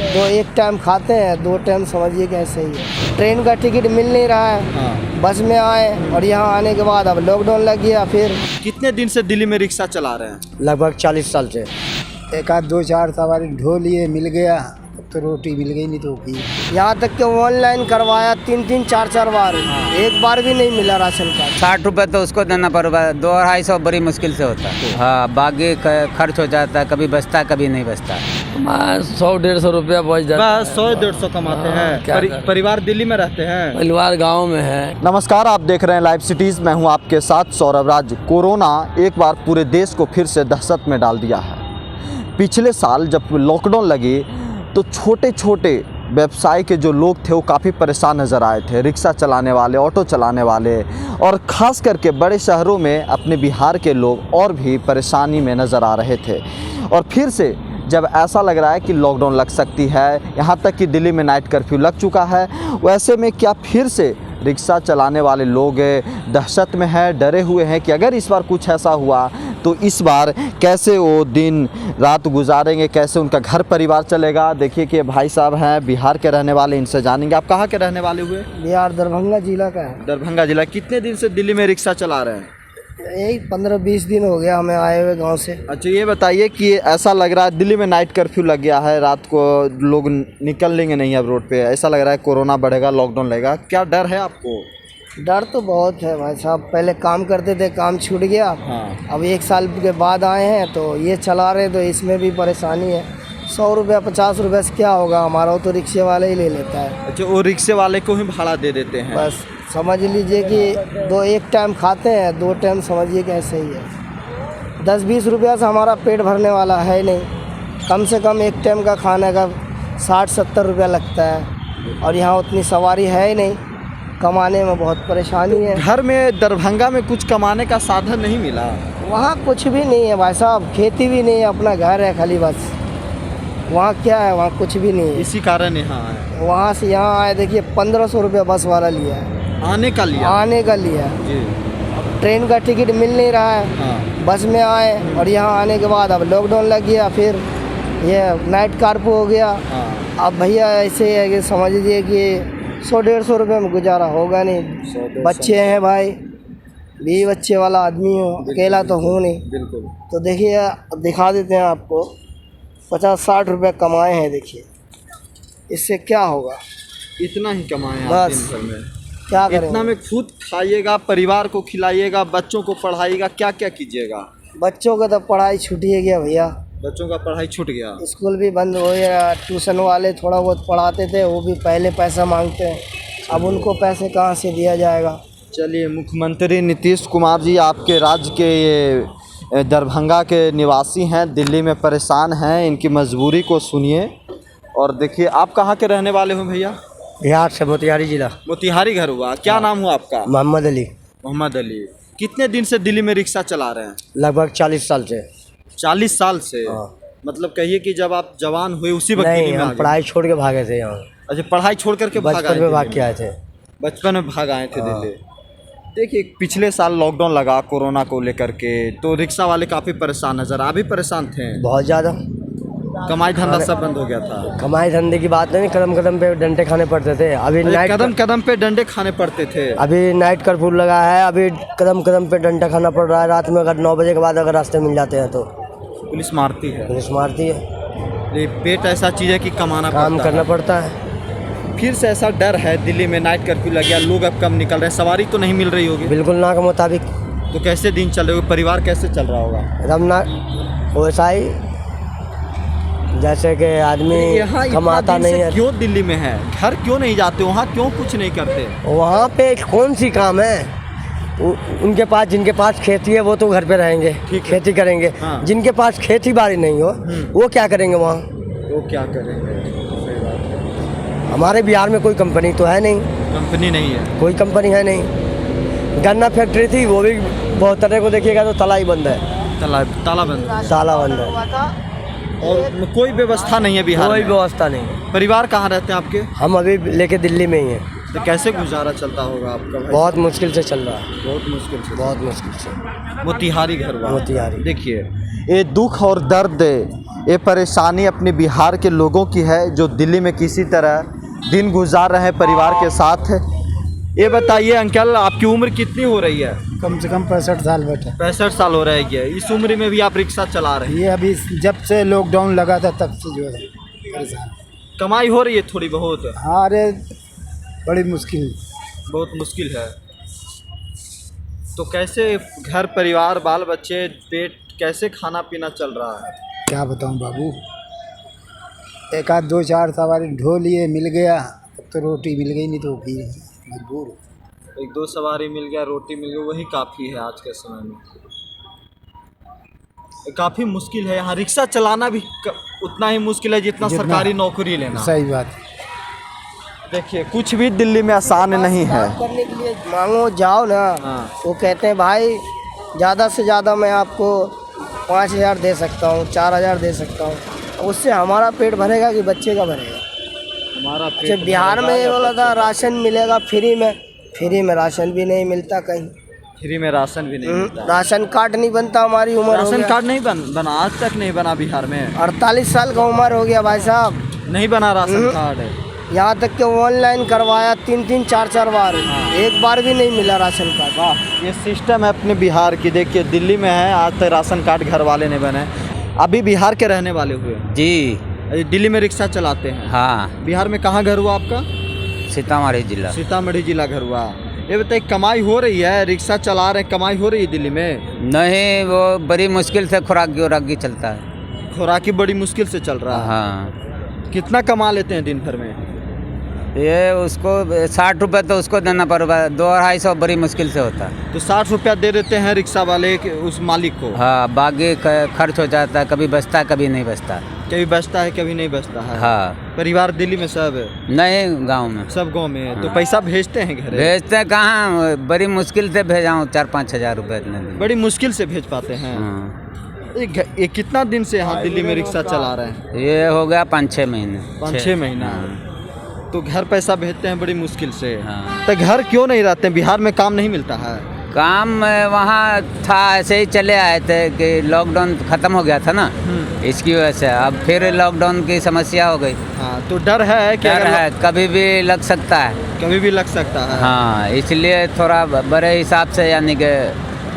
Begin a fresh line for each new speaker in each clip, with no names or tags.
दो एक टाइम खाते हैं, दो टाइम समझिए कैसे ही है। ट्रेन का टिकट मिल नहीं रहा है।
हाँ।
बस में आए और यहाँ आने के बाद अब लॉकडाउन लग गया। फिर
कितने दिन से दिल्ली में रिक्शा चला रहे हैं?
लगभग 40 साल से।
एक आध दो चार सवारी ढो लिए, मिल गया तो रोटी मिल गई, नहीं तो की।
यहाँ तक कि ऑनलाइन करवाया 3-3 4-4 बार, एक बार भी नहीं मिला राशन कार्ड।
60 रुपये तो उसको देना पड़ेगा, 200-250 बड़ी मुश्किल से होता है। हाँ, बाकी खर्च हो जाता है, कभी बचता है कभी नहीं बचता।
100-150 रुपया बच जाता है।
बस 100-150 कमाते हैं।
क्या करें?
परिवार दिल्ली में रहते हैं?
परिवार गांव में है।
नमस्कार, आप देख रहे हैं लाइव सिटीज़। मैं हूं आपके साथ सौरभ राज। कोरोना एक बार पूरे देश को फिर से दहशत में डाल दिया है। पिछले साल जब लॉकडाउन लगी तो छोटे छोटे व्यवसाय के जो लोग थे वो काफ़ी परेशान नज़र आए थे। रिक्शा चलाने वाले, ऑटो चलाने वाले और ख़ास करके बड़े शहरों में अपने बिहार के लोग और भी परेशानी में नज़र आ रहे थे। और फिर से जब ऐसा लग रहा है कि लॉकडाउन लग सकती है, यहाँ तक कि दिल्ली में नाइट कर्फ्यू लग चुका है, वैसे में क्या फिर से रिक्शा चलाने वाले लोग दहशत में हैं, डरे हुए हैं कि अगर इस बार कुछ ऐसा हुआ तो इस बार कैसे वो दिन रात गुजारेंगे, कैसे उनका घर परिवार चलेगा। देखिए कि भाई साहब हैं बिहार के रहने वाले, इनसे जानेंगे। आप कहाँ के रहने वाले हुए?
बिहार दरभंगा जिला का है।
दरभंगा जिला। कितने दिन से दिल्ली में रिक्शा चला रहे हैं?
यही 15-20 दिन हो गया हमें आए हुए गांव से।
अच्छा, ये बताइए कि ऐसा लग रहा है दिल्ली में नाइट कर्फ्यू लग गया है, रात को लोग निकल लेंगे नहीं अब रोड पे, ऐसा लग रहा है कोरोना बढ़ेगा, लॉकडाउन लगेगा, क्या डर है आपको?
डर तो बहुत है भाई साहब। पहले काम करते थे, काम छूट गया।
हाँ।
अब 1 साल के बाद आए हैं तो ये चला रहे, तो इसमें भी परेशानी है। 100 रुपया 50 रुपये से क्या होगा हमारा, वो तो रिक्शे वाले ही ले लेता है।
अच्छा, वो रिक्शे वाले को ही भाड़ा दे देते हैं?
बस समझ लीजिए कि एक टाइम खाते हैं, 2 टाइम समझिए कैसे ही है। 10-20 रुपया से हमारा पेट भरने वाला है नहीं। कम से कम एक टाइम का खाने का 60-70 रुपया लगता है और यहाँ उतनी सवारी है ही नहीं। कमाने में बहुत परेशानी है।
घर में दरभंगा में कुछ कमाने का साधन नहीं मिला?
वहाँ कुछ भी नहीं है भाई साहब, खेती भी नहीं है, अपना घर है खाली बस। वहाँ क्या है, वहाँ कुछ भी नहीं है।
इसी कारण यहाँ आए।
वहाँ से यहाँ आए, देखिए 1500 रुपया बस वाला लिया है।
आने का लिया?
आने का लिया है
जी।
ट्रेन का टिकट मिल नहीं रहा है।
हाँ।
बस में आए और यहाँ आने के बाद अब लॉकडाउन लग गया। फिर ये नाइट कर्फ्यू हो गया।
हाँ।
अब भैया ऐसे है कि समझ लीजिए कि 100-150 रुपये में गुजारा होगा नहीं। बच्चे हैं भाई, 20 बच्चे वाला आदमी हूँ, अकेला तो हूँ नहीं।
बिल्कुल।
तो देखिए दिखा देते हैं आपको, 50-60 रुपये कमाए हैं। देखिए इससे क्या होगा?
इतना ही कमाए आप
बस।
दिन भर में?
क्या
इतना
करेंगे?
में खुद खाइएगा, परिवार को खिलाइएगा, बच्चों को पढ़ाइएगा, क्या क्या कीजिएगा?
बच्चों का तो पढ़ाई छूट ही गया भैया।
बच्चों का पढ़ाई छूट गया?
स्कूल भी बंद हो गया। ट्यूशन वाले थोड़ा बहुत पढ़ाते थे, वो भी पहले पैसा मांगते हैं। अब उनको पैसे कहाँ से दिया जाएगा?
चलिए, मुख्यमंत्री नीतीश कुमार जी आपके राज्य के ये दरभंगा के निवासी हैं, दिल्ली में परेशान हैं, इनकी मजबूरी को सुनिए और देखिए। आप कहाँ के रहने वाले हो भैया?
बिहार से, मोतिहारी जिला।
मोतिहारी घर हुआ। क्या नाम हुआ आपका?
मोहम्मद अली।
मोहम्मद अली। कितने दिन से दिल्ली में रिक्शा चला रहे हैं?
लगभग 40 साल से।
40 साल से?
हाँ।
मतलब कहिए कि जब आप जवान हुए उसी वक्त
नहीं,
दिल्ली में आ
हम
गए?
पढ़ाई छोड़ के भागे थे यहाँ।
अच्छा, पढ़ाई छोड़ करके भाग आए
बचपन में
थे
भाग
दिल्ली
के आए थे।
बचपन में भाग आए थे दिल्ली। देखिए, पिछले साल लॉकडाउन लगा कोरोना को लेकर के, तो रिक्शा वाले काफ़ी परेशान नजर, आप भी परेशान थे?
बहुत ज़्यादा।
कमाई धंधा सब बंद हो गया था?
कमाई धंधे की बात नहीं, कदम कदम पे डंडे खाने पड़ते थे। अभी नाइट
कदम कदम पे डंडे खाने पड़ते थे?
अभी नाइट कर्फ्यू लगा है, अभी कदम कदम पे डंडा खाना पड़ रहा है। रात में अगर 9 बजे के बाद अगर रास्ते मिल जाते हैं तो
पुलिस मारती है?
पुलिस मारती है।
ये पेट ऐसा चीज़ है कि कमाना
काम
पड़ता
करना
है।
पड़ता है।
फिर से ऐसा डर है दिल्ली में नाइट कर्फ्यू लग गया, लोग अब कम निकल रहे हैं, सवारी तो नहीं मिल रही होगी?
बिल्कुल ना के मुताबिक।
तो कैसे दिन चल रहे होंगे, परिवार कैसे चल रहा होगा?
एकदम ना वैसा ही जैसे कि आदमी
यहाँ इतना
कमाता
दिन
नहीं
से
है।
क्यों दिल्ली में है? घर क्यों नहीं जाते? वहाँ क्यों कुछ नहीं करते?
वहाँ पे कौन सी काम है? उनके पास, जिनके पास खेती है वो तो घर पे रहेंगे, खेती करेंगे।
हाँ।
जिनके पास खेती बाड़ी नहीं हो वो क्या करेंगे वहाँ?
वो क्या करेंगे? सही बात है।
हमारे बिहार में कोई कंपनी तो है नहीं।
कंपनी नहीं है?
कोई कंपनी है नहीं। गन्ना फैक्ट्री थी, वो भी बहुत तरह को देखिएगा तो ताला ही बंद है।
ताला बंद?
ताला बंद है
और कोई व्यवस्था नहीं है बिहार
कोई
में?
व्यवस्था नहीं।
परिवार कहाँ रहते हैं आपके?
हम अभी लेके दिल्ली में ही हैं।
तो कैसे गुजारा चलता होगा आपका भाई?
बहुत मुश्किल से चल रहा है।
बहुत मुश्किल से।
बहुत मुश्किल से।
मोतिहारी घर हुआ?
मोतिहारी।
देखिए, ये दुख और दर्द ये परेशानी अपने बिहार के लोगों की है जो दिल्ली में किसी तरह दिन गुजार रहे हैं परिवार के साथ। ये बताइए अंकल, आपकी उम्र कितनी हो रही है?
कम से कम 65 साल बैठे।
65 साल हो रहे हैं। इस उम्र में भी आप रिक्शा चला रहे हैं?
ये अभी जब से लॉकडाउन लगा था तब से जो है परेशान।
कमाई हो रही है थोड़ी बहुत?
हाँ, अरे बड़ी मुश्किल।
बहुत मुश्किल है। तो कैसे घर परिवार बाल बच्चे पेट कैसे खाना पीना चल रहा है?
क्या बताऊँ बाबू, एक आध दो चार सवारी ढो लिए मिल गया तो रोटी मिल गई, नहीं तो फिर मजबूर।
एक दो सवारी मिल गया, रोटी मिल गई, वही काफ़ी है आज के समय में। काफ़ी मुश्किल है यहाँ रिक्शा चलाना भी उतना ही मुश्किल है जितना सरकारी नौकरी लेना।
सही बात।
देखिए कुछ भी दिल्ली में आसान नहीं है।
करने के लिए मांगो जाओ ना, वो कहते हैं भाई ज़्यादा से ज़्यादा मैं आपको 5,000 दे सकता हूँ, 4,000 दे सकता हूँ। उससे हमारा पेट भरेगा कि बच्चे का भरेगा?
हमारा
जब बिहार में ये बोला था राशन मिलेगा फ्री में राशन भी नहीं मिलता कहीं।
फ्री में राशन भी नहीं मिलता।
राशन कार्ड नहीं बनता, हमारी उम्र हो
राशन
गया।
कार्ड नहीं बना, आज तक नहीं बना बिहार में।
48 साल का उम्र हो गया भाई साहब,
नहीं बना राशन कार्ड।
यहाँ तक कि ऑनलाइन करवाया 3-3 4-4 बार, एक बार भी नहीं मिला राशन कार्ड।
वाह, ये सिस्टम है अपने बिहार की। देखिए दिल्ली में है, आज तक राशन कार्ड घर वाले नहीं बने। अभी बिहार के रहने वाले हुए?
जी
दिल्ली में रिक्शा चलाते हैं?
हाँ,
बिहार में कहाँ घर हुआ आपका?
सीतामढ़ी जिला।
सीतामढ़ी जिला घर हुआ। ये बताइए कमाई हो रही है? रिक्शा चला रहे हैं, कमाई हो रही है दिल्ली में?
नहीं, वो बड़ी मुश्किल से खुराकी चलता है।
खुराकी बड़ी मुश्किल से चल रहा है।
हाँ,
कितना कमा लेते हैं दिन भर में?
ये उसको 60 रुपये तो उसको देना पड़ेगा, 200-250 बड़ी मुश्किल से होता है।
तो 60 रुपया दे देते हैं रिक्शा वाले उस मालिक को?
हाँ, बाकी खर्च हो जाता है, कभी बचता है कभी नहीं बचता।
कभी बचता है कभी नहीं बचता है।
हाँ,
परिवार दिल्ली में सब?
नहीं, गांव में।
सब गांव में है। तो पैसा भेजते हैं घर?
भेजते कहाँ, बड़ी मुश्किल से भेजाऊँ 4-5 हज़ार रुपये इतने दिन।
बड़ी मुश्किल से भेज पाते हैं।
हाँ।
ये कितना दिन से यहाँ दिल्ली में रिक्शा चला रहे हैं?
ये हो गया 5-6 महीने।
5-6 महीना। तो घर पैसा भेजते हैं बड़ी मुश्किल से।
हाँ।
तो घर क्यों नहीं रहते हैं? बिहार में काम नहीं मिलता है?
काम वहाँ था, ऐसे ही चले आए थे कि लॉकडाउन ख़त्म हो गया था ना, इसकी वजह से अब फिर लॉकडाउन की समस्या हो गई।
हाँ, तो डर है कि
डर है, कभी भी लग सकता है।
कभी भी लग सकता है।
हाँ, इसलिए थोड़ा बड़े हिसाब से यानी कि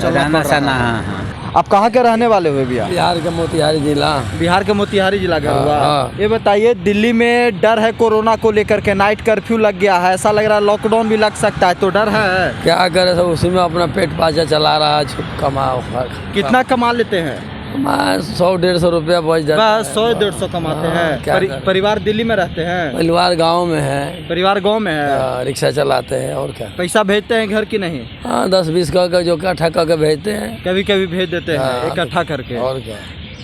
रहना सहना। हाँ हाँ।
आप कहाँ के रहने वाले हुए भैया?
बिहार का मोतिहारी जिला।
बिहार के मोतिहारी जिला का हुआ।
हाँ।
ये बताइए दिल्ली में डर है कोरोना को लेकर के, नाइट कर्फ्यू लग गया है, ऐसा लग रहा है लॉकडाउन भी लग सकता है, तो डर है?
क्या करे, सब उसी में अपना पेट पाचा चला रहा है, कमाओ।
कितना कमा लेते हैं?
100-150 रुपया पहुँच जाता है।
बस 100-150 कमाते हैं।
क्या करें?
परिवार दिल्ली में रहते हैं?
परिवार गांव में है।
परिवार गांव में है।
रिक्शा चलाते हैं और क्या।
पैसा भेजते हैं घर की नहीं?
हाँ, 10-20 का जो इकट्ठा करके भेजते हैं।
कभी कभी भेज देते हैं
हाँ,
इकट्ठा करके।
और क्या,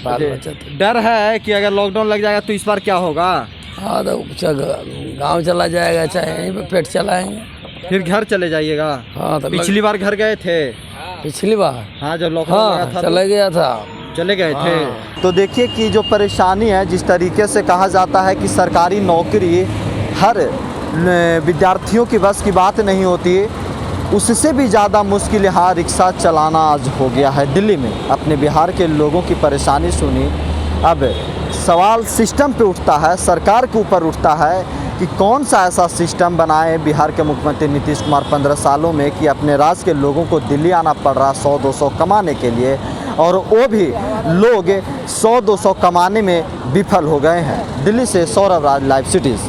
बाल बच्चा तो।
डर है कि अगर लॉकडाउन लग जाएगा तो इस बार क्या होगा?
हाँ, तो गाँव चला जाएगा, चाहे यहीं पे पेट चलाएंगे।
फिर घर चले जाइएगा?
हाँ, तो
पिछली बार घर गए थे?
पिछली बार
हाँ, जब लॉकडाउन लगा
हाँ
था
चले गया था।
चले गए थे।
हाँ।
तो देखिए कि जो परेशानी है, जिस तरीके से कहा जाता है कि सरकारी नौकरी हर विद्यार्थियों की बस की बात नहीं होती, उससे भी ज़्यादा मुश्किल यहाँ रिक्शा चलाना आज हो गया है दिल्ली में। अपने बिहार के लोगों की परेशानी सुनी। अब सवाल सिस्टम पे उठता है, सरकार के ऊपर उठता है कि कौन सा ऐसा सिस्टम बनाए बिहार के मुख्यमंत्री नीतीश कुमार 15 सालों में कि अपने राज्य के लोगों को दिल्ली आना पड़ रहा 100-200 कमाने के लिए, और वो भी लोग 100-200 कमाने में विफल हो गए हैं। दिल्ली से सौरभ राज, लाइव सिटीज़।